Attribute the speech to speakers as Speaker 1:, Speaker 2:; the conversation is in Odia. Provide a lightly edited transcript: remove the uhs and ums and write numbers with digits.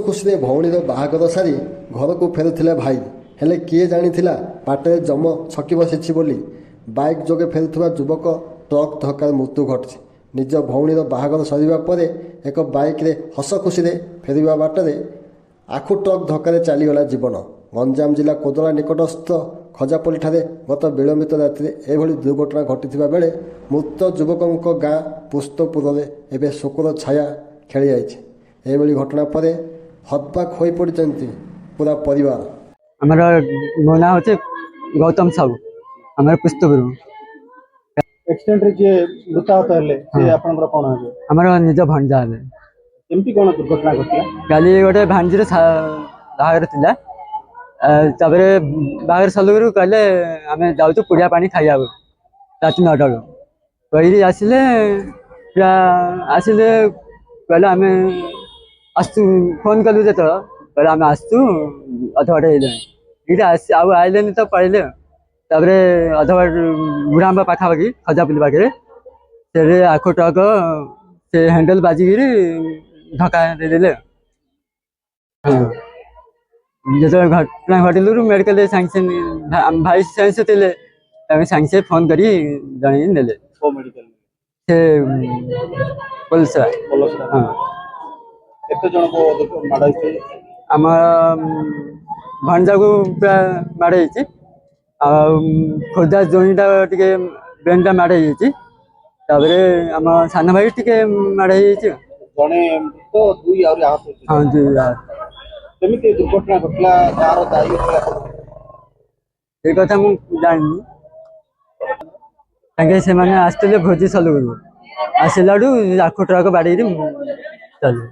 Speaker 1: ଖୁସିରେ ଭଉଣୀର ବାହାଘର ସାରି ଘରକୁ ଫେରୁଥିଲେ ଭାଇ। ହେଲେ କିଏ ଜାଣିଥିଲା ବାଟରେ ଯମ ଛକି ବସିଛି ବୋଲି। ବାଇକ୍ ଯୋଗେ ଫେରୁଥିବା ଯୁବକ ଟ୍ରକ୍ ଧକ୍କାରେ ମୃତ୍ୟୁ ଘଟିଛି। ନିଜ ଭଉଣୀର ବାହାଘର ସରିବା ପରେ ଏକ ବାଇକ୍ରେ ହସ ଖୁସିରେ ଫେରିବା ବାଟରେ ଆଖୁ ଟ୍ରକ୍ ଧକ୍କାରେ ଚାଲିଗଲା ଜୀବନ। ଗଞ୍ଜାମ ଜିଲ୍ଲା କୋଦଳା ନିକଟସ୍ଥ ଖଜାପଲ୍ଲୀଠାରେ ଗତ ବିଳମ୍ବିତ ରାତିରେ ଏଭଳି ଦୁର୍ଘଟଣା ଘଟିଥିବା ବେଳେ ମୃତ ଯୁବକଙ୍କ ଗାଁ ପୁସ୍ତପୁରରେ ଏବେ ଶୋକର ଛାୟା ଖେଳିଯାଇଛି। ଏଭଳି ଘଟଣା ପରେ ହତବାକ୍ ହୋଇପଡ଼ିଛନ୍ତି ପୁରା ପରିବାର।
Speaker 2: আমার ମୋ ନାଁ ହେଉଛି ଗୌତମ ସାହୁ। ଆମର ପୁସ୍ତପୁର।
Speaker 3: एक्सीडेंट जे मृताहत हेले से आपनकर कोन हेबे?
Speaker 2: ଆମର ନିଜ ଭଣଜା ହେଲେ।
Speaker 3: केमती कोन दुर्घटना घटिला?
Speaker 2: କାଲି ଗୋଟେ ଭାଣିଜୀର ବାହାଘର ଥିଲା। ତାପରେ ବାହାଘର ସରିଲାରୁ କହିଲେ ଆମେ ଯାଉଛୁ ପୁଡ଼ିଆ ପାଣି ଖାଇବାକୁ ରାତି 9ଟା ବେଳକୁ କହିକି ଆସିଲେ କହିଲେ ଆମେ ଆସୁଛୁ। ଫୋନ୍ କଲୁ ଯେତେବେଳେ କହିଲେ ଆମେ ଆସୁଛୁ ଅଧବାଟ ହେଇଗଲାଣି। ଏଇଟା ଆଉ ଆଇଲେନି ତ ପଳେଇଲେ। ତାପରେ ଅଧବାଟ ବୁଢ଼ାମ୍ବ ପାଖାପାଖି ଖଜାପଲ୍ଲୀ ପାଖରେ ସେଠି ଆଖୁ ଟ୍ରକ୍ ସେ ହ୍ୟାଣ୍ଡେଲ୍ ବାଜିକିରି ଧକ୍କା ଦେଇଦେଲେ। ଯେତେବେଳେ ଘଟଣା ଘଟିଲୁ ମେଡ଼ିକାଲରେ ସାଙ୍ଗେ ସାଙ୍ଗେ ଭାଇ ସାଙ୍ଗେ ଥିଲେ, ତାଙ୍କୁ ସାଙ୍ଗେ ସାଙ୍ଗେ ଫୋନ୍ କରି ଜଣେଇ ନେଲେ।
Speaker 3: को मेडिकल
Speaker 2: ସେ ପୋଲିସରା। ହଁ।
Speaker 3: केते जण को माडा छै?
Speaker 2: ଆମର ଭଣଜାକୁ ପୁରା ମାଡ଼ ହେଇଛି। ଆଉ ଖୋର୍ଦ୍ଧା ଜୋଇଁଟା ଟିକେ ବ୍ରେନ୍ଟା ମାଡ଼ ହେଇଯାଇଛି। ତାପରେ ଆମ ସାନ ଭାଇ ଟିକେ ମାଡ଼ ହେଇଯାଇଛି।
Speaker 3: जणे तो दुई आउरी आहत छै।
Speaker 2: ହଁ
Speaker 3: केमिति दुर्घटना घटला कार दायी
Speaker 2: ଏ କଥା ମୁଁ ଜାଣିନି। ତାଙ୍କେ ସେମାନେ ଆସିଥିଲେ ଭୋଜି ସଲୁରୁ ଆସିଲାଠୁ ଆଖୁ ଟ୍ରକ୍ ବାଡ଼େଇକି ଚାଲିଲେ।